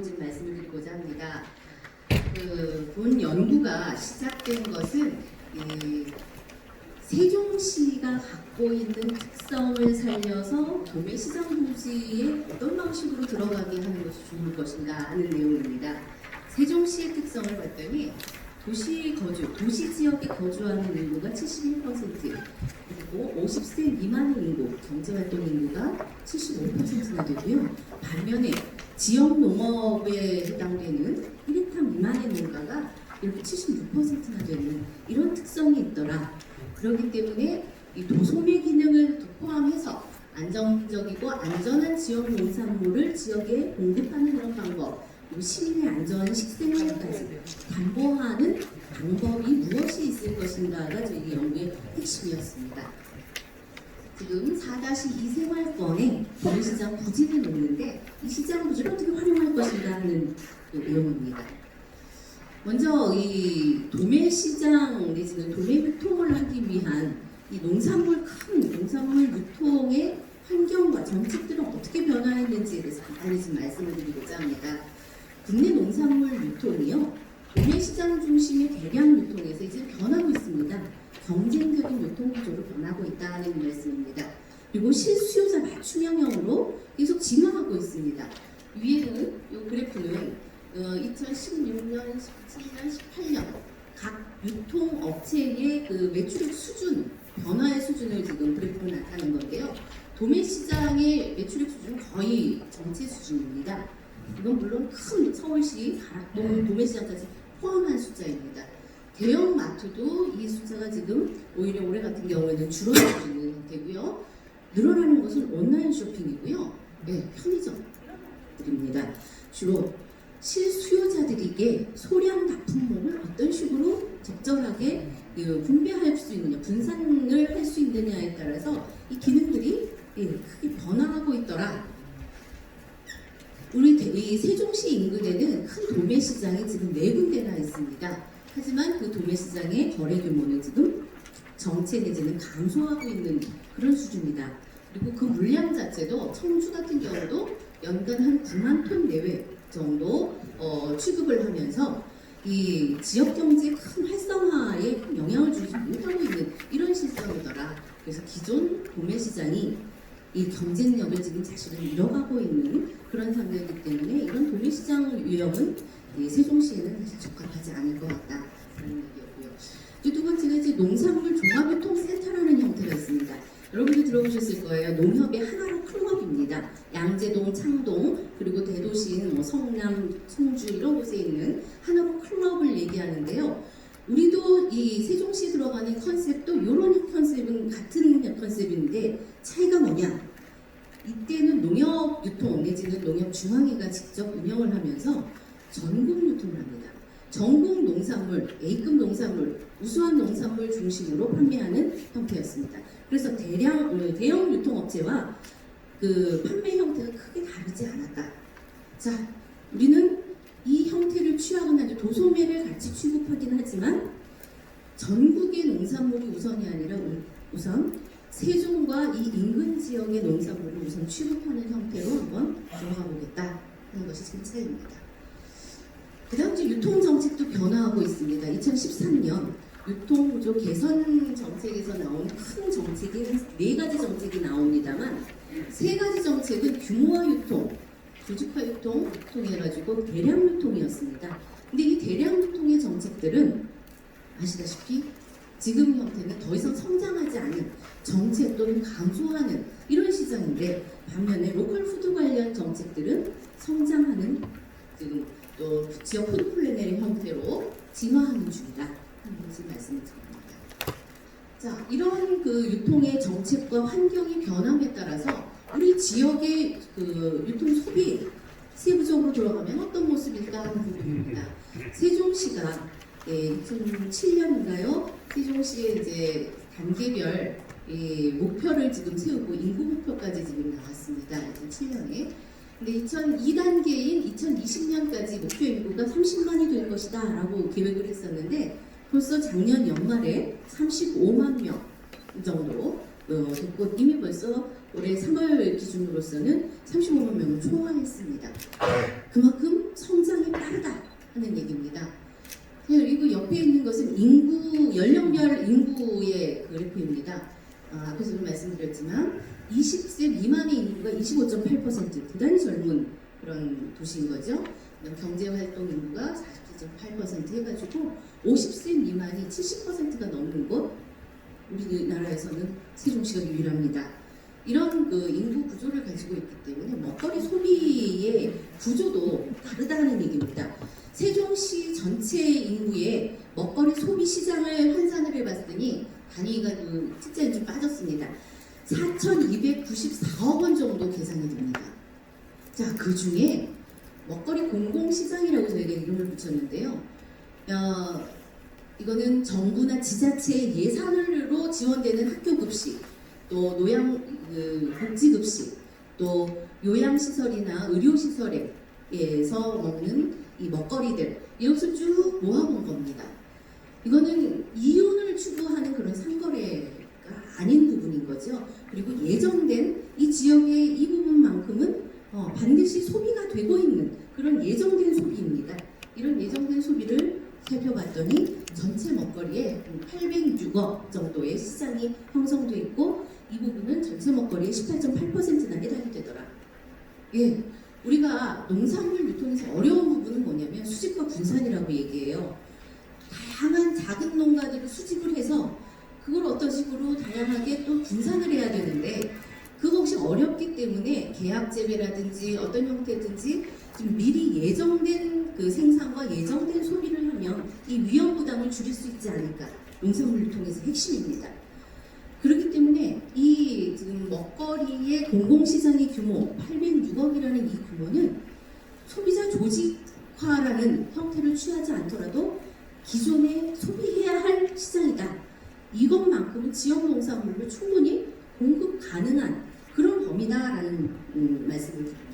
좀 말씀을 드리고자 합니다. 본 연구가 시작된 것은 세종시가 갖고 있는 특성을 살려서 도매시장 부지에 어떤 방식으로 들어가게 하는 것이 좋을 것인가 하는 내용입니다. 세종시의 특성을 봤더니 도시 지역에 거주하는 인구가 71%, 그리고 50세 미만의 인구, 경제활동 인구가 75%나 되고요. 반면에 지역 농업에 해당되는 1헥타 미만의 농가가 이렇게 76%나 되는 이런 특성이 있더라. 그렇기 때문에 이 도소매 기능을 포함해서 안정적이고 안전한 지역 농산물을 지역에 공급하는 그런 방법, 그리고 시민의 안전 식생활까지 담보하는 방법이 무엇이 있을 것인가가 저희 연구의 핵심이었습니다. 지금 4-2 생활권에 도매시장 부지를 놓는데 이 시장 부지를 어떻게 활용할 것인가 하는 내용입니다. 먼저 이 도매시장 내지는 도매 유통을 하기 위한 이 큰 농산물 유통의 환경과 정책들은 어떻게 변화했는지에 대해서 간단히 좀 말씀을 드리고자 합니다. 국내 농산물 유통이요, 도매시장 중심의 대량 유통에서 이제 변하고 있습니다. 경쟁적인 유통 구조로 변하고 있다는 말씀입니다. 그리고 실수요자 맞춤형으로 계속 진화하고 있습니다. 위에는 이 그래프는 2016년, 17년, 18년 각 유통업체의 그 매출액 수준, 변화의 수준을 지금 그래프로 나타낸 건데요. 도매시장의 매출액 수준은 거의 전체 수준입니다. 이건 물론 큰 서울시 가락동 도매시장까지 포함한 숫자입니다. 대형 마트도 이 숫자가 지금 오히려 올해 같은 경우에는 줄어들고 있는 상태고요. 늘어나는 것은 온라인 쇼핑이고요. 네, 편의점들입니다. 주로 실수요자들에게 소량 납품목을 어떤 식으로 적절하게 분배할 수 있느냐, 분산을 할 수 있느냐에 따라서 이 기능들이 크게 변화하고 있더라. 우리 이 세종시 인근에는 큰 도매시장이 지금 4군데나 있습니다. 하지만 그 도매시장의 거래 규모는 지금 정체 내지는 감소하고 있는 그런 수준이다. 그리고 그 물량 자체도 청주 같은 경우도 연간 한 9만 톤 내외 정도 취급을 하면서 이 지역 경제의 큰 활성화에 큰 영향을 주지 못하고 있는 이런 실정이더라. 그래서 기존 도매시장이 이 경쟁력을 지금 사실은 잃어가고 있는 그런 상황이기 때문에 이런 도매시장 유형은 세종시에는 사실 적합하지 않을 것 같다라는 얘기였고요. 두 번째가 이제 농산물 종합유통센터라는 형태가 있습니다. 여러분들 들어보셨을 거예요. 농협의 하나로 클럽입니다. 양재동, 창동, 그리고 대도시인 성남, 청주 이런 곳에 있는 하나로 클럽을 얘기하는데요. 우리도 이 세종시에 들어가는 컨셉도 이런 컨셉은 같은 컨셉인데 차이가 뭐냐? 이때는 농협 유통 내지는 농협 중앙회가 직접 운영을 하면서 전국 유통을 합니다. 전국 농산물, A급 농산물, 우수한 농산물 중심으로 판매하는 형태였습니다. 그래서 대형 유통업체와 그 판매 형태가 크게 다르지 않았다. 자, 우리는 이 형태를 취하거나 아주 도소매를 같이 취급하긴 하지만 전국의 농산물이 우선이 아니라 우선 세종과 이 인근 지역의 농산물을 우선 취급하는 형태로 한번 들어가 보겠다 하는 것이 지금 차이입니다. 그 다음 이제 유통 정책도 변화하고 있습니다. 2013년 유통구조 개선 정책에서 나온 큰 정책이 4가지 정책이 나옵니다만 3가지 정책은 규모화 유통, 조직화 유통 통해가지고 대량 유통이었습니다. 근데 이 대량 유통의 정책들은 아시다시피 지금 형태는 더 이상 성장하지 않은 정책 또는 감소하는 이런 시장인데 반면에 로컬 푸드 관련 정책들은 성장하는 지금 또 지역 푸드 플래너의 형태로 진화하는 중이다 하는 것을 말씀을 드립니다. 자, 이런 그 유통의 정책과 환경의 변함에 따라서 우리 지역의 그 유통 소비 세부적으로 들어가면 어떤 모습일까 하는 부분입니다. 세종시가 2007년인가요? 세종시의 이제 단계별 목표를 지금 세우고 인구 목표까지 지금 나왔습니다. 2007년에. 근데 2단계인 2020년까지 목표 인구가 30만이 될 것이다 라고 계획을 했었는데 벌써 작년 연말에 35만 명 정도 됐고 이미 벌써 올해 3월 기준으로서는 35만 명을 초과했습니다. 그만큼 하는 얘기입니다. 그리고 옆에 있는 것은 인구, 연령별 인구의 그래프입니다. 앞에서도 말씀드렸지만 20세 미만의 인구가 25.8%, 대단히 젊은 그런 도시인 거죠. 경제활동 인구가 47.8% 해가지고 50세 미만이 70%가 넘는 곳, 우리나라에서는 세종시가 유일합니다. 이런 그 인구 구조를 가지고 있기 때문에 먹거리 소비의 구조도 다르다는 얘기입니다. 세종시 전체 인구의 먹거리 소비 시장을 환산을 해봤더니 단위가 숫자에 좀 빠졌습니다. 4,294억 원 정도 계산이 됩니다. 자, 그 중에 먹거리 공공시장이라고 저희가 이름을 붙였는데요. 이거는 정부나 지자체의 예산으로 지원되는 학교급식, 또 복지급식, 또 요양시설이나 의료시설에서 먹는 이 먹거리들, 이것을 쭉 모아본 겁니다. 이거는 이윤을 추구하는 그런 상거래가 아닌 부분인 거죠. 그리고 예정된 이 지역의 이 부분만큼은 반드시 소비가 되고 있는 그런 예정된 소비입니다. 이런 예정된 소비를 살펴봤더니 전체 먹거리에 806억 정도의 시장이 형성돼 있고 이 부분은 전체 먹거리의 18.8%나 해당이 되더라. 예, 우리가 농산물 유통에서 어려운 부분은 뭐냐면 수집과 분산이라고 얘기해요. 다양한 작은 농가들을 수집을 해서 그걸 어떤 식으로 다양하게 또 분산을 해야 되는데 그것이 어렵기 때문에 계약 재배라든지 어떤 형태든지 좀 미리 예정된 그 생산과 예정된 소비를 하면 이 위험 부담을 줄일 수 있지 않을까. 농산물 유통에서 핵심입니다. 그렇기 때문에 이 지금 먹거리의 공공시장의 규모 806억이라는 이 규모는 소비자 조직화라는 형태를 취하지 않더라도 기존에 소비해야 할 시장이다. 이것만큼은 지역 농산물로 충분히 공급 가능한 그런 범위다라는 말씀을 드립니다.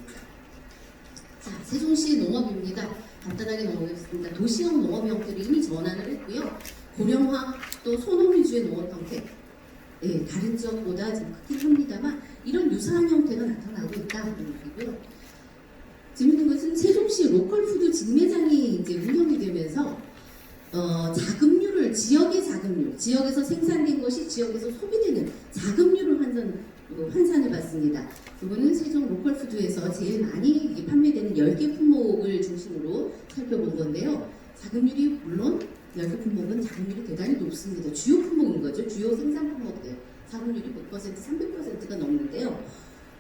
자, 세종시 농업입니다. 간단하게 넘어가겠습니다. 도시형 농업 형태를 이미 전환을 했고요. 고령화 또 소농 위주의 농업 형태, 예, 다른 지역보다 좀 크긴 합니다만 이런 유사한 형태가 나타나고 있다는 얘기고요. 재밌는 것은 세종시 로컬푸드 직매장이 이제 운영이 되면서 자급률을 지역의 자급률, 지역에서 생산된 것이 지역에서 소비되는 자급률을 환산해 봤습니다. 이거는 세종 로컬푸드에서 제일 많이 판매되는 10개 품목을 중심으로 살펴본 건데요. 자급률이 물론 10개 품목은 자급률이 대단히 높습니다. 주요 품목인 거죠. 주요 생산 품목들. 자급률이 100%, 300%가 넘는데요.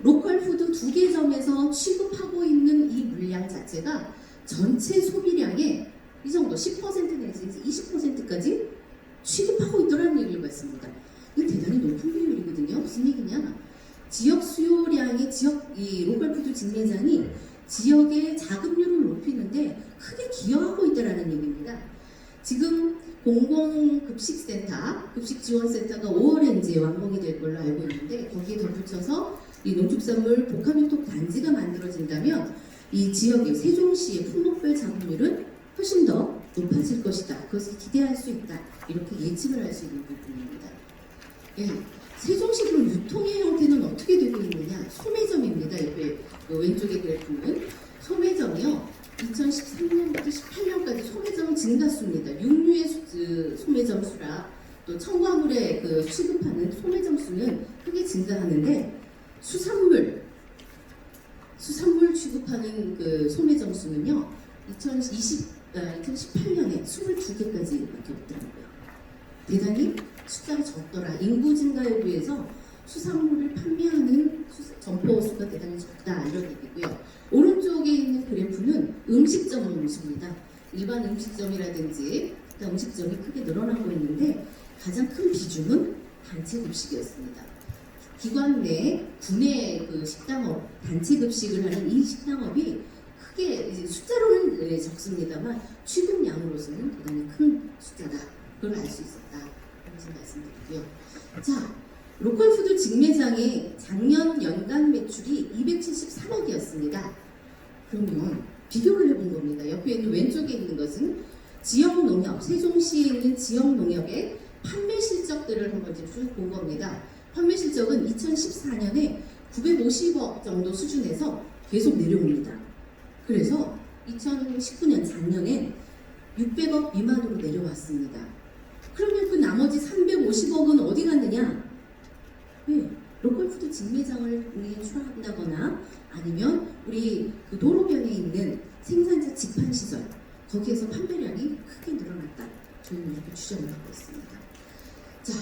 로컬푸드 2개 점에서 취급하고 있는 이 물량 자체가 전체 소비량의 이 정도 10% 내지 20%까지 취급하고 있더라는 얘기를 봤습니다. 이거 대단히 높은 비율이거든요. 무슨 얘기냐? 지역 수요량의 이 로컬푸드 직매장이 지역의 자급률을 높이는데 크게 기여하고 있다는 얘기입니다. 지금 공공급식센터, 급식지원센터가 5월에 이제 완공이 될 걸로 알고 있는데 거기에 덧붙여서 이 농축산물 복합유통 단지가 만들어진다면 이 지역의 세종시의 품목별 자급률은 훨씬 더 높아질 것이다. 그것을 기대할 수 있다. 이렇게 예측을 할 수 있는 부분입니다. 예, 세종시 그럼 유통의 형태는 어떻게 되고 있느냐? 소매점입니다. 옆에 왼쪽의 그래프는 소매점이요. 2013년부터 18년까지 소매점 증가수입니다. 육류의 소매점 수랑 또 첨가물에 취급하는 소매점 수는 크게 증가하는데 수산물 취급하는 그 소매점 수는요. 2018년에 22개까지밖에 없더라고요. 대단히 숫자가 적더라. 인구 증가에 비해서 수산물을 판매하는 점포 수가 대단히 적다. 이런 얘기고요. 오른쪽에 있는 그래프는 음식점 수입니다. 일반 음식점이라든지 음식점이 크게 늘어나고 있는데 가장 큰 비중은 단체 급식이었습니다. 기관 내 구내 식당업, 단체 급식을 하는 이 식당업이 크게 이제 숫자로는 적습니다만 취급량으로서는 대단히 큰 숫자다. 그걸 알 수 있었다. 그래서 말씀드리고요. 자, 로컬푸드 직매장의 작년 연간 매출이 273억이었습니다. 그러면 비교를 해본 겁니다. 옆에 있는 왼쪽에 있는 것은 지역 농협, 세종시에 있는 지역 농협의 판매 실적들을 한번 쭉 본 겁니다. 판매 실적은 2014년에 950억 정도 수준에서 계속 내려옵니다. 그래서 2019년 작년에 600억 미만으로 내려왔습니다. 그러면 그 나머지 350억은 어디 갔느냐? 왜? 로컬푸드 직매장을 출하한다거나 아니면 우리 그 도로변에 있는 생산자 직판시설 거기에서 판매량이 크게 늘어났다. 저희는 이렇게 추정을 하고 있습니다. 자,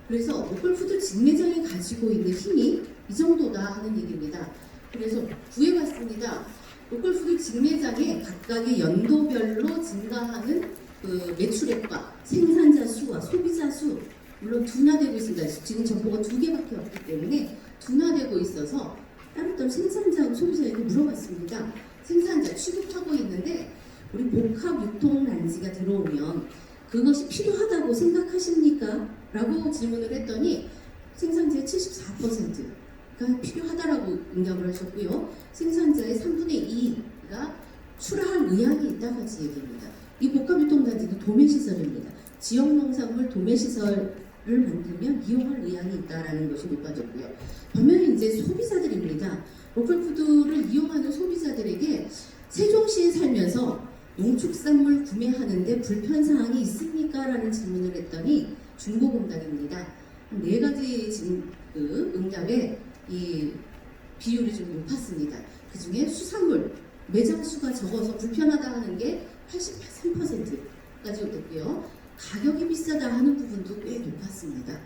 그래서 로컬푸드 직매장이 가지고 있는 힘이 이 정도다 하는 얘기입니다. 그래서 구해봤습니다. 로컬푸드 직매장에 각각의 연도별로 증가하는 그 매출액과 생산자 수와 소비자 수 물론 둔화되고 있습니다. 지금 정보가 2개밖에 없기 때문에 둔화되고 있어서 따로 생산자하고 소비자에게 물어봤습니다. 생산자 취급하고 있는데 우리 복합 유통단지가 들어오면 그것이 필요하다고 생각하십니까? 라고 질문을 했더니 생산자의 74%가 필요하다라고 응답을 하셨고요. 생산자의 3분의 2가 출하할 의향이 있다같이 얘기합니다. 이 복합유통단지는 도매시설입니다. 지역농산물 도매시설을 만들면 이용할 의향이 있다라는 것이 높아졌고요. 반면에 이제 소비자들입니다. 로컬푸드를 이용하는 소비자들에게 세종시에 살면서 농축산물 구매하는데 불편사항이 있습니까? 라는 질문을 했더니 중고공단입니다. 4가지 그 응답에 이 비율이 좀 높았습니다. 그 중에 수산물 매장 수가 적어서 불편하다 하는 게 83%까지 됐고요. 가격이 비싸다 하는 부분도 꽤 높았습니다.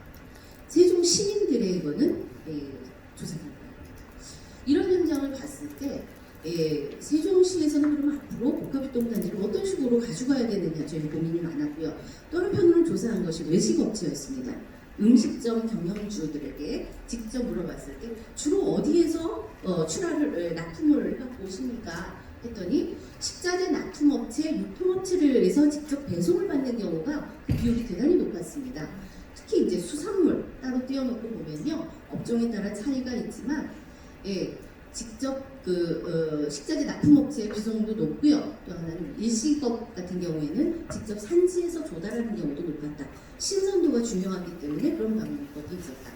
세종 시민들의 이거는 조사가 나옵니다. 이런 현장을 봤을 때 세종시에서는 그럼 앞으로 복합유통단지를 어떤 식으로 가져가야 되느냐 저희 고민이 많았고요. 또 한편으로 조사한 것이 외식업체였습니다. 음식점 경영주들에게 직접 물어봤을 때 주로 어디에서 납품을 갖고 오십니까? 했더니 식자재 납품업체, 유통업체를 직접 배송을 받는 경우가 그 비율이 대단히 높았습니다. 특히 이제 수산물 따로 떼어놓고 보면요, 업종에 따라 차이가 있지만 직접 식자재 납품업체의 비중도 높고요. 또 하나는 일식업 같은 경우에는 직접 산지에서 조달하는 경우도 높았다. 신선도가 중요하기 때문에 그런 방법이 있었다.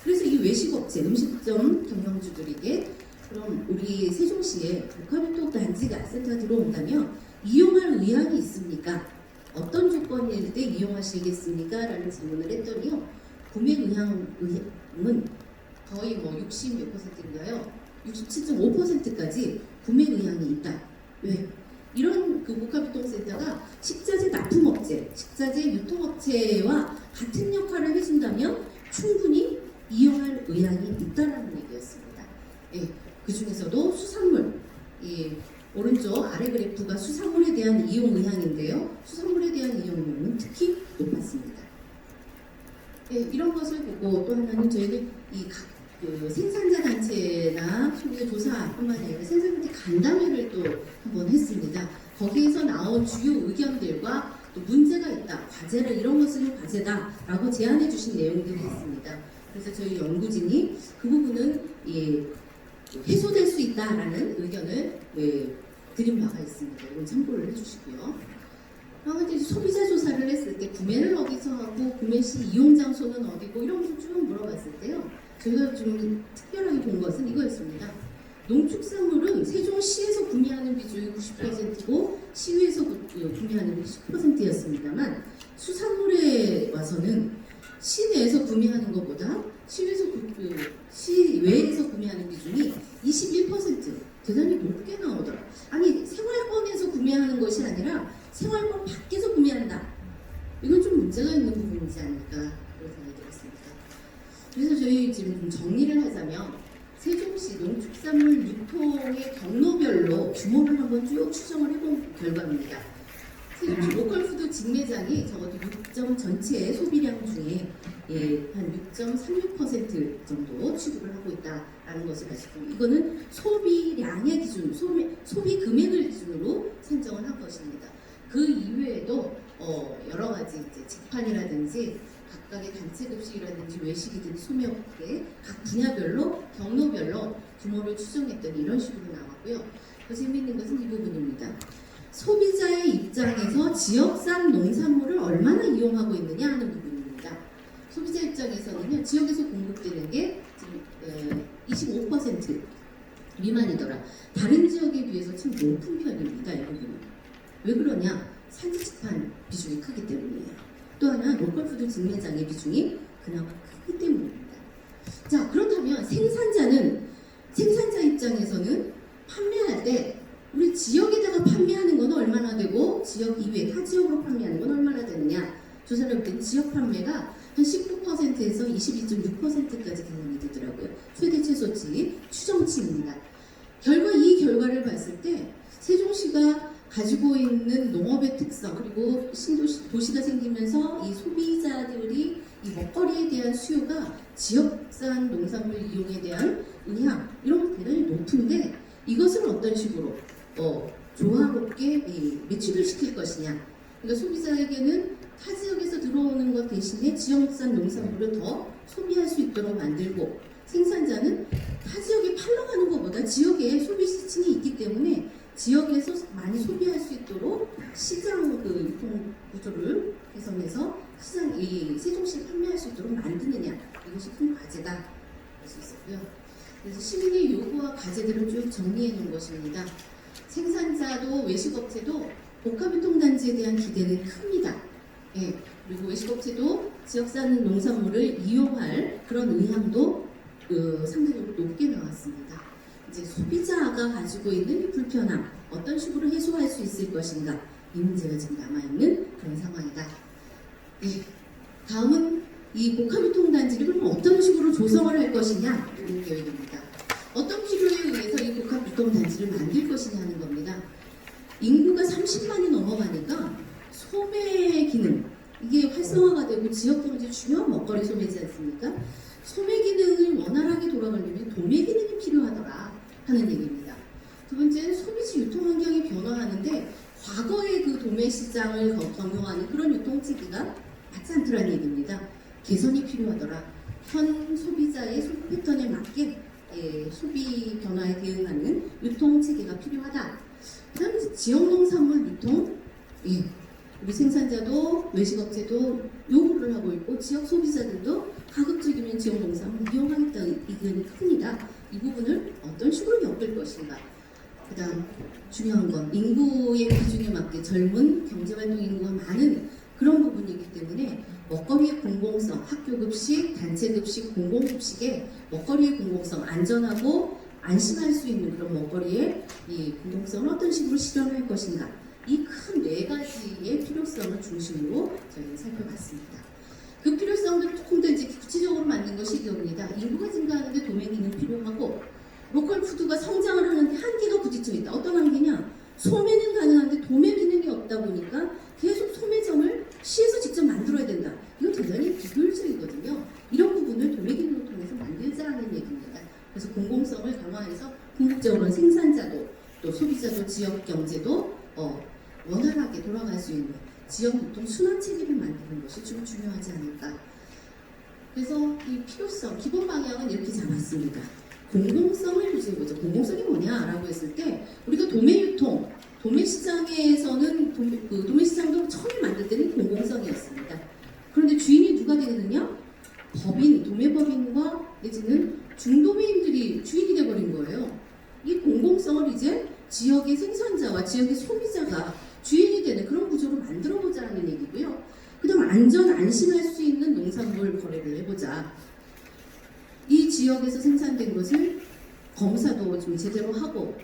그래서 이 외식업체, 음식점 경영주들에게 그럼 우리 세종시에 복합유통단지가 센터가 들어온다면 이용할 의향이 있습니까? 어떤 조건일 때 이용하시겠습니까? 라는 질문을 했더니요. 구매 의향은 거의 60몇 %인가요? 67.5%까지 구매 의향이 있다. 왜? 이런 그 복합유통센터가 식자재 납품업체, 식자재 유통업체와 같은 역할을 해준다면 충분히 이용할 의향이 있다라는 얘기였습니다. 그 중에서도 수산물, 오른쪽 아래 그래프가 수산물에 대한 이용 의향인데요. 수산물에 대한 이용 의향은 특히 높았습니다. 이런 것을 보고 또 하나는 저희는 그 생산자 단체나 소비자 조사뿐만 아니라 생산자 간담회를 또 한번 했습니다. 거기에서 나온 주요 의견들과 또 문제가 있다, 과제를 이런 것은 과제다라고 제안해 주신 내용들이 있습니다. 그래서 저희 연구진이 그 부분은 해소될 수 있다라는 의견을 드린 바가 있습니다. 이건 참고를 해주시고요. 그리고 소비자 조사를 했을 때 구매를 어디서 하고 구매 시 이용 장소는 어디고 이런 것을 쭉 물어봤을 때요. 저희가 좀 특별하게 본 것은 이거였습니다. 농축산물은 세종시에서 구매하는 비중이 90%고 시외에서 구매하는 게 10%였습니다만 수산물에 와서는 시내에서 구매하는 것보다 시외에서 구매하는 비중이 21% 대단히 높게 나오더라. 아니 생활권에서 구매하는 것이 아니라 생활권 밖에서 구매한다. 이건 좀 문제가 있는 부분이지 않을까 그런 생각이 들었습니다. 그래서 저희 지금 좀 정리를 하자면 세종시 농축산물 유통의 경로별로 규모를 한번 쭉 추정을 해본 결과입니다. 세종시 로컬푸드 직매장이 적어도 6점 전체의 소비량 중에 한 6.36% 정도 취급을 하고 있다라는 것을 아시고 이거는 소비량의 기준, 소비 금액을 기준으로 산정을 한 것입니다. 그 이외에도 여러 가지 이제 직판이라든지 각각의 단체 급식이라든지 외식이든지 소매업계 각 분야별로 경로별로 규모를 추정했더니 이런 식으로 나왔고요. 더 재미있는 것은 이 부분입니다. 소비자의 입장에서 지역산 농산물을 얼마나 이용하고 있느냐 하는 부분입니다. 소비자 입장에서는요, 지역에서 공급되는 게 지금 25% 미만이더라. 다른 지역에 비해서 참 높은 편입니다. 이 부분은. 왜 그러냐? 산지집판 비중이 크기 때문이에요. 또 하나 로컬푸드 직매장의 비중이 그나마 크기 때문입니다. 자, 그렇다면 생산자 입장에서는 판매할 때 우리 지역에다가 판매하는 건 얼마나 되고 지역 이외 타 지역으로 판매하는 건 얼마나 되느냐? 조사를 해봤더니 지역 판매가 한 19%에서 22.6%까지 계산이 되더라고요. 최대 최소치 추정치입니다. 이 결과를 봤을 때 세종시가 가지고 있는 농업의 특성 그리고 도시가 생기면서 이 소비자들이 이 먹거리에 대한 수요가 지역산 농산물 이용에 대한 의향 이런 건 대단히 높은데 이것을 어떤 식으로 조화롭게 매출을 시킬 것이냐. 그러니까 소비자에게는 타 지역에서 들어오는 것 대신에 지역산 농산물을 더 소비할 수 있도록 만들고 생산자는 타 지역에 팔러가는 것보다 지역에 소비 시층이 있기 때문에 지역에서 많이 소비할 수 있도록 시장 유통 구조를 개선해서 세종시에 판매할 수 있도록 만드느냐 이것이 큰 과제다 할 수 있었고요. 그래서 시민의 요구와 과제들을 쭉 정리해 놓은 것입니다. 생산자도 외식업체도 복합유통단지에 대한 기대는 큽니다. 예, 그리고 외식업체도 지역산 농산물을 이용할 그런 의향도 상당히 높게 나왔습니다. 이제 소비자가 가지고 있는 이 불편함 어떤 식으로 해소할 수 있을 것인가 이 문제가 지금 남아있는 그런 상황이다. 예, 다음은 이 복합유통단지를 그럼 어떤 식으로 조성을 할 것이냐 이런 계획입니다. 어떤 필요에 의해서 이 복합유통단지를 만들 것이냐 하는 겁니다. 인구가 30만이 넘어가니까 소매 기능 이게 활성화가 되고 지역경제 중요한 먹거리 소매지 않습니까? 소매 기능을 원활하게 돌아가려면 도매 기능이 필요하더라 하는 얘기입니다. 두 번째는 소비지 유통 환경이 변화하는데 과거의 그 도매 시장을 경영하는 그런 유통체계가 맞지 않더라는 얘기입니다. 개선이 필요하더라. 현 소비자의 소비 패턴에 맞게 소비 변화에 대응하는 유통체계가 필요하다. 그다음에 지역농산물 유통 우리 생산자도 외식업체도 요구를 하고 있고 지역 소비자들도 가급적이면 지역 농산물 이용하겠다는 의견이 큽니다. 이 부분을 어떤 식으로 엮을 것인가. 그 다음 중요한 건 인구의 비중에 맞게 젊은 경제활동 인구가 많은 그런 부분이기 때문에 먹거리의 공공성, 학교급식, 단체급식, 공공급식에 먹거리의 공공성, 안전하고 안심할 수 있는 그런 먹거리의 이 공공성을 어떤 식으로 실현할 것인가. 이 큰 네 가지의 필요성을 중심으로 저희는 살펴봤습니다. 그 필요성들을 조금 더 이제 구체적으로 만든 것이 이겁니다. 인구가 증가하는데 도매 기능 필요하고 로컬 푸드가 성장을 하는데 한계가 부딪혀 있다. 어떤 한계냐? 소매는 가능한데 도매 기능이 없다 보니까 계속 소매점을 시에서 직접 만들어야 된다. 이건 대단히 비효율적이거든요. 이런 부분을 도매 기능을 통해서 만들자는 얘기입니다. 그래서 공공성을 강화해서 궁극적으로는 생산자도 또 소비자도 지역 경제도 원활하게 돌아갈 수 있는 지역 유통 순환 체계를 만드는 것이 좀 중요하지 않을까. 그래서 이 필요성, 기본 방향은 이렇게 잡았습니다. 공공성을 유지해보자. 공공성이 뭐냐라고 했을 때 우리가 도매 유통, 도매 시장에서는 도매 시장도 처음에 만들 때는 공공성이었습니다. 그런데 주인이 누가 되느냐? 법인, 도매법인과 내지는 중도매인들이 주인이 돼버린 거예요. 이 공공성을 이제 지역의 생산자와 지역의 소비자가 주인이 되는 그런 구조로 만들어보자는 얘기고요. 그 다음 안심할 수 있는 농산물 거래를 해보자. 이 지역에서 생산된 것을 검사도 좀 제대로 하고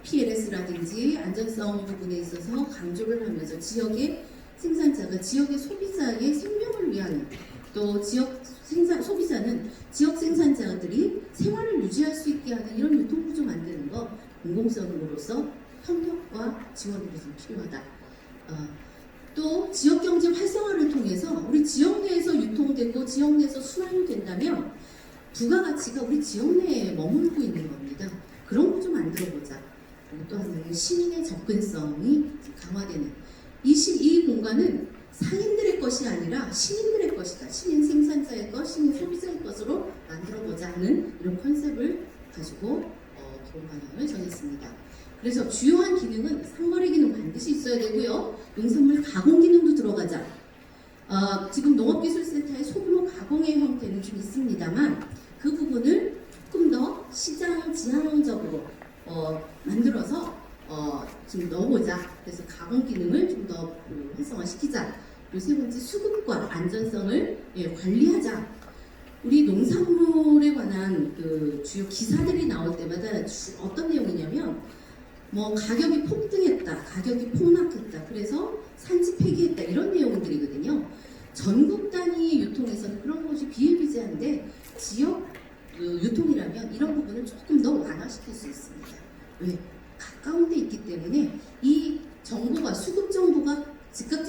PLS라든지 안전성 부분에 있어서 강조를 하면서 지역의 생산자가 지역의 소비자의 생명을 위한 또 지역 소비자는 지역 생산자들이 생활을 유지할 수 있게 하는 이런 유통구조 만드는 거 공공성으로서 협력과 지원이 좀 필요하다. 또 지역경제 활성화를 통해서 우리 지역 내에서 유통되고 지역 내에서 순환이 된다면 부가가치가 우리 지역 내에 머물고 있는 겁니다. 그런 거 좀 만들어보자. 또 하나는 시민의 접근성이 강화되는 이 공간은 상인들의 것이 아니라 시민들의 것이다. 시민 생산자의 것, 시민 소비자의 것으로 만들어보자 하는 이런 컨셉을 가지고 기본 방향을 정했습니다. 그래서 주요한 기능은 상거래 기능 반드시 있어야 되고요. 농산물 가공 기능도 들어가자. 지금 농업기술센터의 소규모 가공의 형태는 좀 있습니다만 그 부분을 조금 더 시장 지향적으로 만들어서 좀 넣어보자. 그래서 가공 기능을 좀 더 활성화시키자. 그리고 세 번째, 수급과 안전성을 관리하자. 우리 농산물에 관한 그 주요 기사들이 나올 때마다 어떤 내용이냐면 뭐 가격이 폭등했다, 가격이 폭락했다, 그래서 산지 폐기했다, 이런 내용들이거든요. 전국 단위 유통에서는 그런 것이 비일비재한데 지역 유통이라면 이런 부분을 조금 더 완화시킬 수 있습니다. 왜? 가까운 데 있기 때문에 이 정보가, 수급 정보가 즉각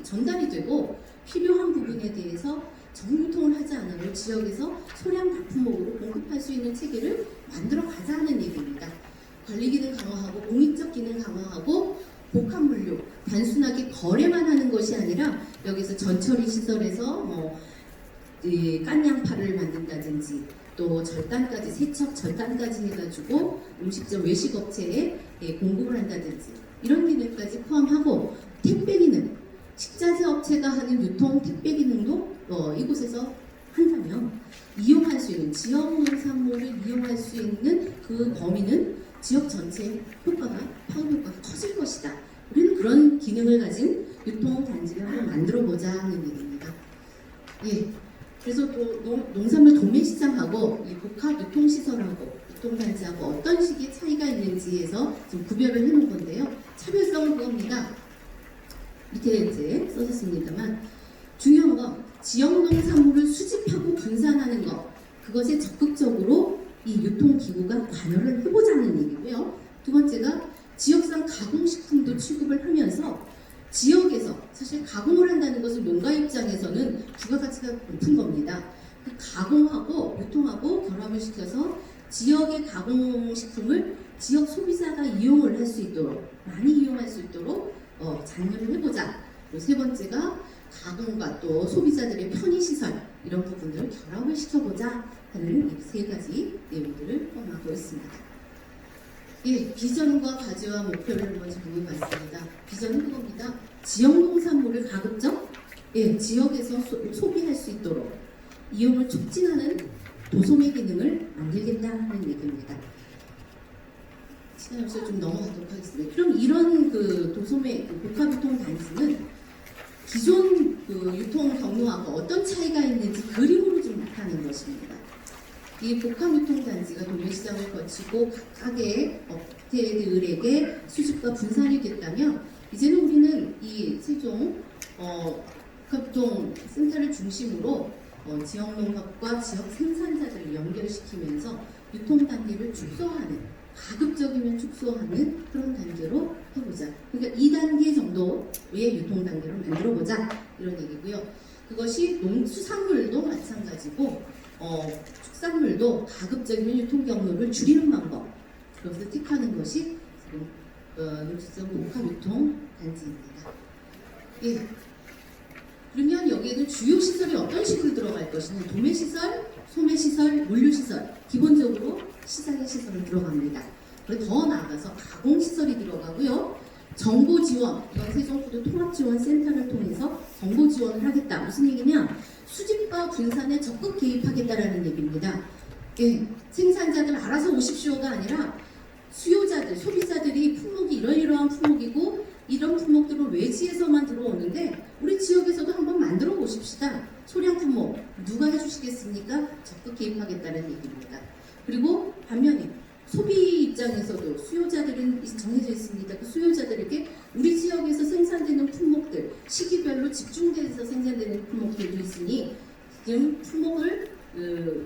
전달이 되고 필요한 부분에 대해서 정유통을 하지 않아도 지역에서 소량 납품목으로 공급할 수 있는 체계를 만들어 가자는 얘기입니다. 관리 기능 강화하고 공익적 기능 강화하고 복합 물류, 단순하게 거래만 하는 것이 아니라 여기서 전처리 시설에서 깐양파를 만든다든지 또 절단까지, 세척 절단까지 해가지고 음식점 외식업체에 공급을 한다든지 이런 기능까지 포함하고 택배 기능, 식자재 업체가 하는 유통 택배 기능도 이곳에서 한다면 이용할 수 있는, 지역 농산물을 이용할 수 있는 그 범위는 지역 전체 효과가, 파급 효과가 커질 것이다. 우리는 그런 기능을 가진 유통 단지를 한번 만들어 보자 하는 얘기입니다. 예. 그래서 또 농산물 도매 시장하고 이 복합 유통 시설하고 유통 단지하고 어떤 식의 차이가 있는지에서 좀 구별을 해놓은 건데요. 차별성은 그겁니다. 밑에 이제 써졌습니다만 중요한 건 지역 농산물을 수집하고 분산하는 것, 그것에 적극적으로 이 유통기구가 관여를 해보자는 얘기고요. 두 번째가 지역상 가공식품도 취급을 하면서 지역에서, 사실 가공을 한다는 것은 농가 입장에서는 부가가치가 높은 겁니다. 그 가공하고 유통하고 결합을 시켜서 지역의 가공식품을 지역 소비자가 이용을 할 수 있도록, 많이 이용할 수 있도록 장려를 해보자. 그리고 세 번째가 가공과 또 소비자들의 편의시설, 이런 부분들을 결합을 시켜보자 하는 이 세 가지 내용들을 포함하고 있습니다. 예, 비전과 과제와 목표를 한번 정리해 봤습니다. 비전은 그겁니다. 지역 농산물을 가급적 지역에서 소비할 수 있도록 이용을 촉진하는 도소매 기능을 만들겠다는 얘기입니다. 시간이 없어서 좀 넘어가도록 하겠습니다. 그럼 이런 그 도소매 복합유통 단지는 기존 그 유통 경로하고 어떤 차이가 있는지 그림으로 좀 나타낸 것입니다. 이 복합유통단지가 도매시장을 거치고 각각의 업체들에게 수집과 분산이 됐다면 이제는 우리는 이 세종 복합유통센터를 중심으로 지역농협과 지역 생산자들을 연결시키면서 유통단계를 축소하는, 가급적이면 축소하는 그런 단계로 해보자. 그러니까 2단계 정도의 유통단계로 만들어보자, 이런 얘기고요. 그것이 수산물도 마찬가지고 축산물도 가급적이면 유통 경로를 줄이는 방법, 그것을 택하는 것이 지금 농축산 복합유통 단지입니다. 예. 그러면 여기에는 주요 시설이 어떤 식으로 들어갈 것이냐? 도매시설, 소매시설, 물류시설, 기본적으로 시장의 시설은 들어갑니다. 그리고 더 나아가서 가공시설이 들어가고요. 정보지원, 이건 세종푸드 통합지원센터를 통해서 정보지원을 하겠다. 무슨 얘기냐? 수집과 분산에 적극 개입하겠다라는 얘기입니다. 예, 생산자들 알아서 오십시오가 아니라 수요자들, 소비자들이 품목이 이러이러한 품목이고 이런 품목들은 외지에서만 들어오는데 우리 지역에서도 한번 만들어 보십시다. 소량 품목 누가 해주시겠습니까? 적극 개입하겠다는 얘기입니다. 그리고 반면에 소비 입장에서도 수요자들은 정해져 있습니다. 그 수요자들에게 우리 지역에서 생산되는 품목들, 시기별로 집중돼서 생산되는 품목들도 있으니 지금 품목을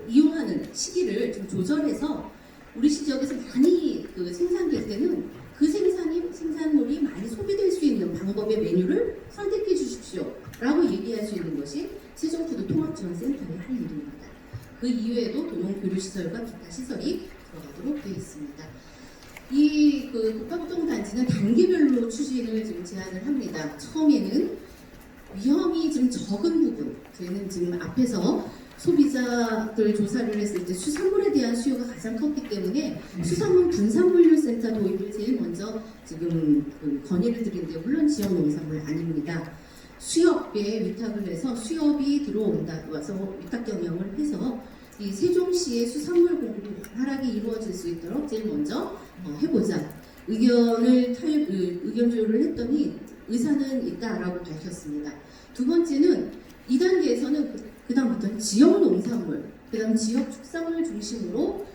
이용하는 시기를 좀 조절해서 우리 지역에서 많이 생산될 때는 그 생산물이 많이 소비될 수 있는 방법의 메뉴를 선택해 주십시오 라고 얘기할 수 있는 것이 세종푸드 통합지원센터의 할 일입니다. 그 이외에도 도농교류시설과 기타 시설이 들어가도록 되어 있습니다. 이 복합유통단지는 단계별로 추진을 지금 제안을 합니다. 처음에는 위험이 좀 적은 부분, 저희는 지금 앞에서 소비자들 조사를 했을 때 수산물에 대한 수요가 가장 컸기 때문에 수산물 분산물류센터 도입을 제일 먼저 지금 건의를 드리는데, 물론 지역 농산물 아닙니다. 수협에 위탁을 해서 수협이 들어온다, 와서 위탁 경영을 해서 이 세종시의 수산물 공급 하락이 이루어질 수 있도록 제일 먼저 해보자. 의견 조율을 했더니 의사는 있다라고 밝혔습니다. 두 번째는 2단계에서는 그다음부터는 지역 농산물, 그다음 지역 축산물 중심으로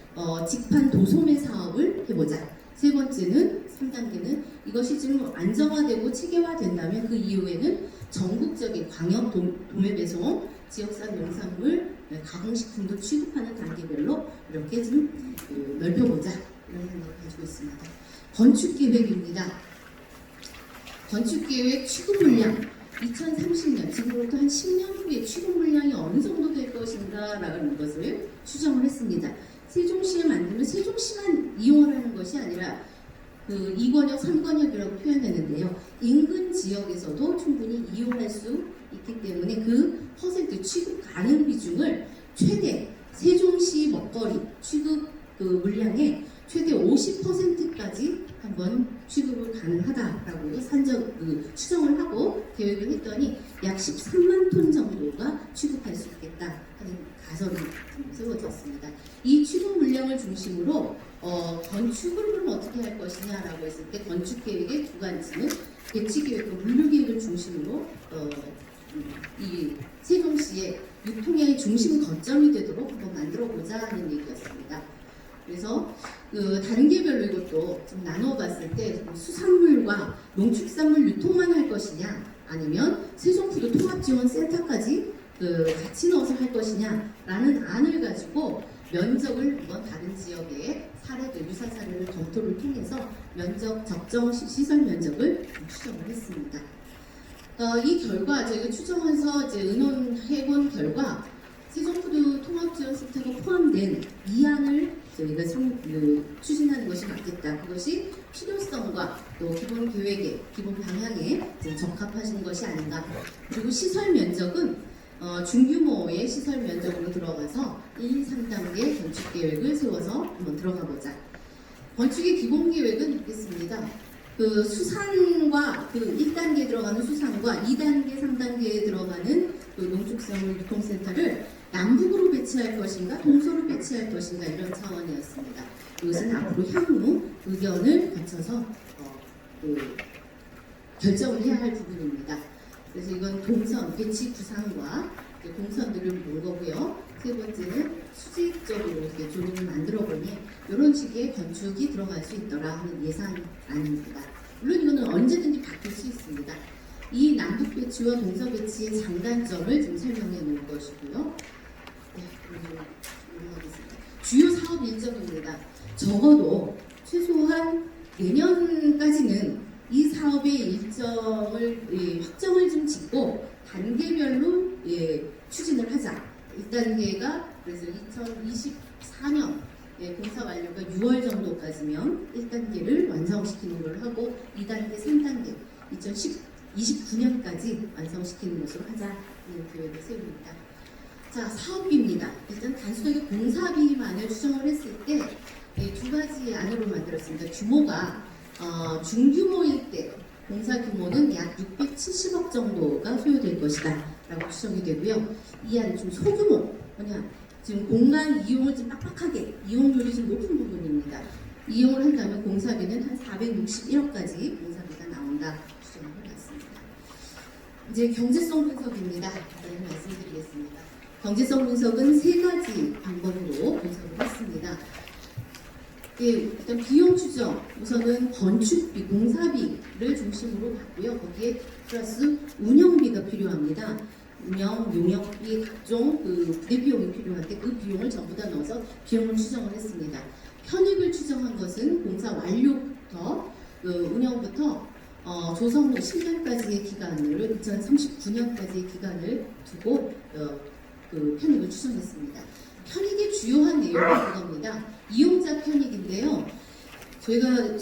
직판 도소매 사업을 해보자. 세 번째는 3단계는 이것이 좀 안정화되고 체계화된다면 그 이후에는 전국적인 광역 도매 배송, 지역산 농산물, 가공식품도 취급하는 단계별로 이렇게 좀 넓혀보자 이런 생각을 가지고 있습니다. 건축계획입니다. 건축계획 취급 물량 2030년 지금부터 한 10년 후에 취급 물량이 어느 정도 될 것인가라는 것을 추정을 했습니다. 세종시에 만들면 세종시만 이용을 하는 것이 아니라 그 2권역, 3권역이라고 표현했는데요. 인근 지역에서도 충분히 이용할 수 있기 때문에 그 퍼센트 취급 가능 비중을 최대 세종시 먹거리 취급 그 물량의 최대 50%까지 한번 취급을 가능하다라고 추정을 하고 계획을 했더니 약 13만 톤 정도가 취급할 수 있겠다 하는 가설이 세워졌습니다. 이 취급 물량을 중심으로 건축을 그럼 어떻게 할 것이냐라고 했을 때 건축 계획의 두 가지는 배치 계획과 물류 계획을 중심으로 이 세종시의 유통의 중심 거점이 되도록 한번 만들어보자 하는 얘기였습니다. 그래서 다른 계별로 이것도 좀 나눠봤을 때 수산물과 농축산물 유통만 할 것이냐 아니면 세종푸드 통합지원센터까지 같이 넣어서 할 것이냐라는 안을 가지고 면적을 한번 다른 지역의 사례들, 유사 사례를 검토를 통해서 면적 적정 시설 면적을 추정을 했습니다. 이 결과 저희가 추정해서 이제 의논해본 결과 세종푸드 통합지원센터가 포함된 이안을 저희가 추진하는 것이 맞겠다. 그것이 필요성과 또 기본 계획에, 기본 방향에 적합하신 것이 아닌가. 그리고 시설 면적은 중규모의 시설 면적으로 들어가서 1, 3단계 건축 계획을 세워서 한번 들어가 보자. 건축의 기본 계획은 있겠습니다. 그 수산과 그 1단계에 들어가는 수산과 2단계, 3단계에 들어가는 그 농축산물 유통센터를 남북으로 배치할 것인가 동서로 배치할 것인가 이런 차원이었습니다. 이것은 앞으로 향후 의견을 거쳐서 결정을 해야 할 부분입니다. 그래서 이건 동선 배치 구상과 동선들을 본 거고요. 세 번째는 수직적으로 이렇게 조림을 만들어 보니 이런 식의 건축이 들어갈 수 있더라 하는 예산안입니다. 물론 이거는 언제든지 바뀔 수 있습니다. 이 남북 배치와 동서 배치의 장단점을 좀 설명해 놓을 것이고요. 네, 넘어가겠습니다. 주요 사업 일정입니다. 적어도 최소한 내년까지는 이 사업의 일정을 확정을 좀 짓고 단계별로 추진을 하자. 1단계가 그래서 2024년 공사 완료가 6월 정도까지면 1단계를 완성시키는 걸 하고 2단계, 3단계 2029년까지 완성시키는 것으로 하자는 계획을 세웁니다. 자, 사업비입니다. 일단 단순하게 공사비만을 추정을 했을 때 두 가지 안으로 만들었습니다. 규모가 중규모일 때 공사 규모는 약 670억 정도가 소요될 것이다 라고 추정이 되고요. 이 안은 좀 소규모, 지금 공간 이용을 좀 빡빡하게 이용률이 좀 높은 부분입니다. 이용을 한다면 공사비는 한 461억까지 공사비가 나온다 추정을 해봤습니다. 이제 경제성 분석입니다. 말씀드리겠습니다. 경제성 분석은 세 가지 방법으로 분석을 했습니다. 일단 비용 추정, 우선은 건축비, 공사비를 중심으로 봤고요. 거기에 플러스 운영비가 필요합니다. 운영, 용역비, 각종 부대 비용이 필요한데 그 비용을 전부 다 넣어서 비용을 추정을 했습니다. 편익을 추정한 것은 공사 완료부터 운영부터 조성 후 10년까지의 기간을 2039년까지의 기간을 두고 편익을 추정했습니다. 편익의 주요한 내용은 그겁니다. 이용자 편익인데요. 저희가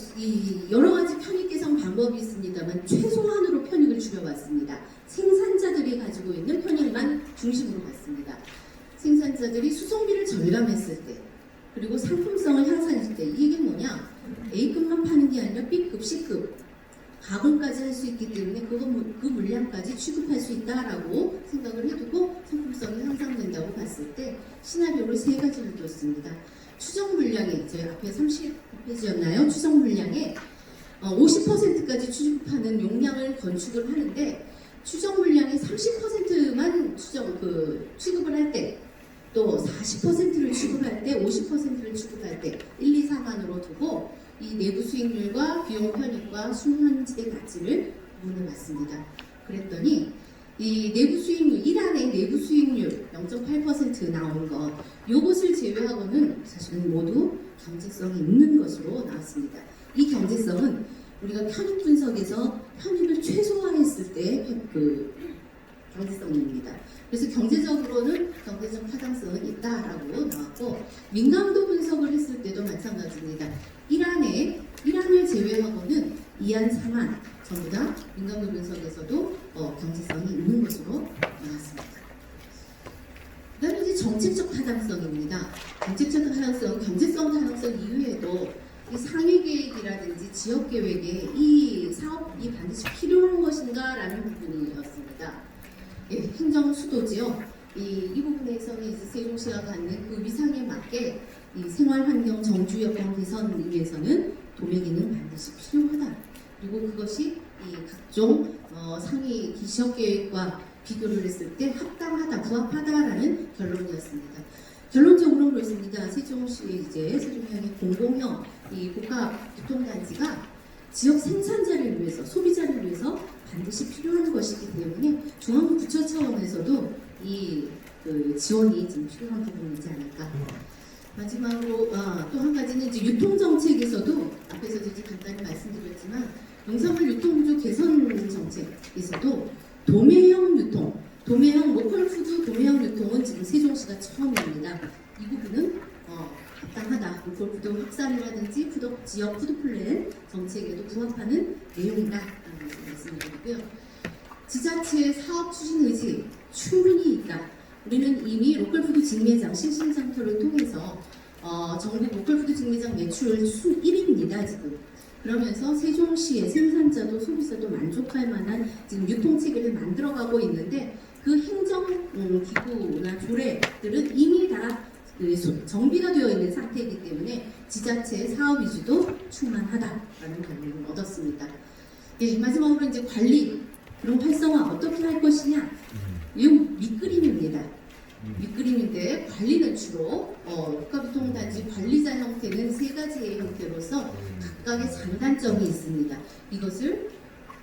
여러 가지 편익 계산 방법이 있습니다만 최소한으로 편익을 줄여봤습니다. 생산자들이 가지고 있는 편익만 중심으로 봤습니다. 생산자들이 수송비를 절감했을 때 그리고 상품성을 향상했을 때 이게 뭐냐? A급만 파는 게 아니라 B급, C급 가공까지 할 수 있기 때문에 그 물량까지 취급할 수 있다라고 생각을 해두고 상품성이 향상된다고 봤을 때 시나리오를 세 가지를 뒀습니다. 추정 물량이 저희 앞에 30페이지였나요? 추정 물량에 50%까지 취급하는 용량을 건축을 하는데 추정 물량의 30%만 취급을 할 때, 또 40%를 취급할 때, 50%를 취급할 때 1, 2, 4만으로 두고 이 내부 수익률과 비용 편익과 순환제 가치를 구분해봤습니다. 그랬더니 이 내부 수익률, 1안의 내부 수익률 0.8% 나온 것, 이것을 제외하고는 사실은 모두 경제성이 있는 것으로 나왔습니다. 이 경제성은 우리가 편익 분석에서 편익을 최소화했을 때 그 경제성입니다. 그래서 경제적으로는 경제적 타당성은 있다라고 나왔고, 민감도 분석을 했을 때도 마찬가지입니다. 1안을 제외하고는 2안, 3안 전부 다 민감도 분석에서도 경제성이 있는 것으로 나왔습니다. 그 다음에 이제 정책적 타당성입니다. 정책적 타당성, 경제성 타당성 이외에도 이 상위 계획이라든지 지역 계획에 이 사업이 반드시 필요한 것인가라는 부분이었습니다. 예, 행정 수도지요. 이 부분에서는 이제 세종시가 갖는 그 위상에 맞게 이 생활환경 정주 여건 개선을 위해서는 도매기는 반드시 필요하다. 그리고 그것이 이 각종 상위 지역 계획과 비교를 했을 때 합당하다, 부합하다라는 결론이었습니다. 결론적으로 그렇습니다. 세종시 이제 세종시의 공공형 이 복합 교통단지가 지역 생산자를 위해서, 소비자를 위해서 반드시 필요한 것이기 때문에 중앙부처 차원에서도 그 지원이 좀 필요한 부분이지 않을까. 마지막으로 또 한 가지는 이제 유통정책에서도 앞에서도 이제 간단히 말씀드렸지만 농산물 유통구조 개선 정책에서도 도매형 유통, 도매형 로컬푸드 도매형 유통은 지금 세종시가 처음입니다. 이 부분은 합당하다. 로컬푸드 확산이라든지 지역 푸드플랜 정책에도 부합하는 내용이다라는 것을 말씀드리고요. 지자체의 사업 추진 의지 충분히 있다. 우리는 이미 로컬푸드 직매장 신신장터를 통해서 전국 로컬푸드 직매장 매출 수 1위입니다. 지금. 그러면서 세종시의 생산자도 소비자도 만족할 만한 지금 유통체계를 만들어가고 있는데 그 행정 기구나 조례들은 이미 다 정비가 되어 있는 상태이기 때문에 지자체의 사업 위주도 충만하다라는 결론을 얻었습니다. 예, 마지막으로 이제 관리, 그런 활성화 어떻게 할 것이냐? 이 밑그림입니다. 밑그림인데 관리는 주로 복합유통단지 관리자 형태는 세 가지의 형태로서 각각의 장단점이 있습니다. 이것을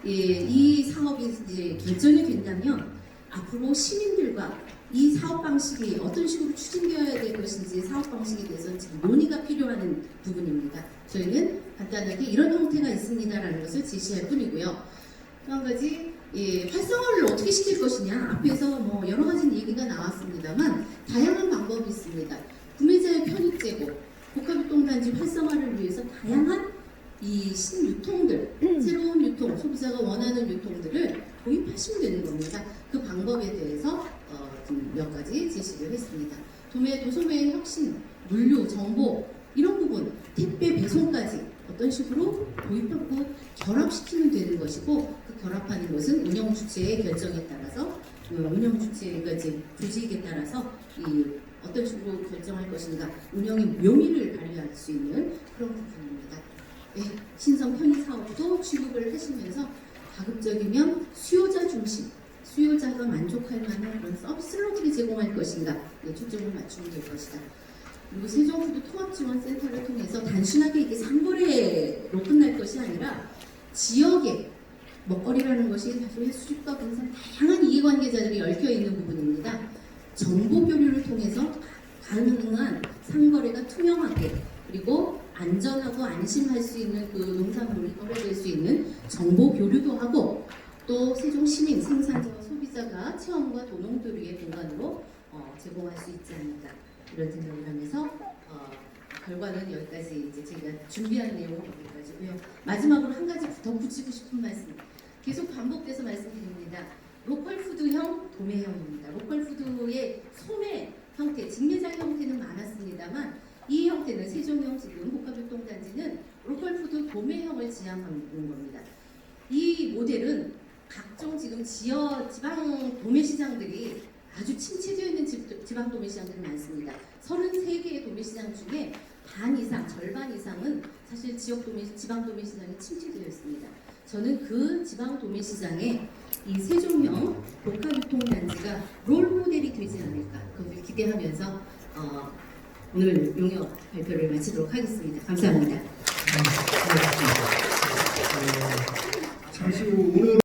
이 사업이 이제 결정이 된다면 앞으로 시민들과 이 사업 방식이 어떤 식으로 추진되어야 될 것인지 사업 방식에 대해서 지금 논의가 필요한 부분입니다. 저희는 간단하게 이런 형태가 있습니다라는 것을 제시할 뿐이고요. 또 한 가지 활성화를 어떻게 시킬 것이냐, 앞에서 여러 가지 얘기가 나왔습니다만 다양한 방법이 있습니다. 구매자의 편익 제고, 복합유통단지 활성화를 위해서 다양한 이 신유통들, 새로운 유통, 소비자가 원하는 유통들을 도입하시면 되는 겁니다. 그 방법에 대해서 몇 가지 제시를 했습니다. 도소매의 혁신, 물류, 정보 이런 부분, 택배 배송까지 어떤 식으로 도입하고 결합시키면 되는 것이고, 그 결합하는 것은 운영 주체의 결정에 따라서 운영 주체가 이제 조직에 따라서 어떤 식으로 결정할 것인가, 운영의 묘미를 발휘할 수 있는 그런 부분입니다. 네, 신성 편의 사업도 취급을 하시면서 가급적이면 수요자 중심, 수요자가 만족할 만한 그런 서비스를 어떻게 제공할 것인가 초점을 맞추면 될 것이다. 그리고 세종푸드 통합지원센터를 통해서 단순하게 이게 상거래로 끝날 것이 아니라 지역의 먹거리라는 것이 사실 수집과 분산 다양한 이해관계자들이 얽혀 있는 부분입니다. 정보 교류를 통해서 가능한 상거래가 투명하게, 그리고 안전하고 안심할 수 있는 그 농산물이 거래될 수 있는 정보 교류도 하고, 또 세종 시민, 생산자와 소비자가 체험과 도농도류의 공간으로 제공할 수 있지 않을까, 이런 생각을 하면서 결과는 여기까지 이제 제가 준비한 내용은 여기까지고요. 마지막으로 한 가지 덧붙이고 싶은 말씀, 계속 반복돼서 말씀드립니다. 로컬푸드형, 도매형입니다. 로컬푸드의 소매 형태, 직매장 형태는 많았습니다만 이 형태는 세종형 지금 복합유통단지는 로컬푸드 도매형을 지향하는 겁니다. 이 모델은 각종 지금 지방 도매시장들이 아주 침체되어 있는 지방 도매시장들이 많습니다. 33개의 도매시장 중에 반 이상, 절반 이상은 사실 지방 도매시장이 침체되어 있습니다. 저는 그 지방 도매시장에 이 세종형 복합유통단지가 롤모델이 되지 않을까, 그것을 기대하면서 오늘 용역 발표를 마치도록 하겠습니다. 감사합니다. 잠시 후 오늘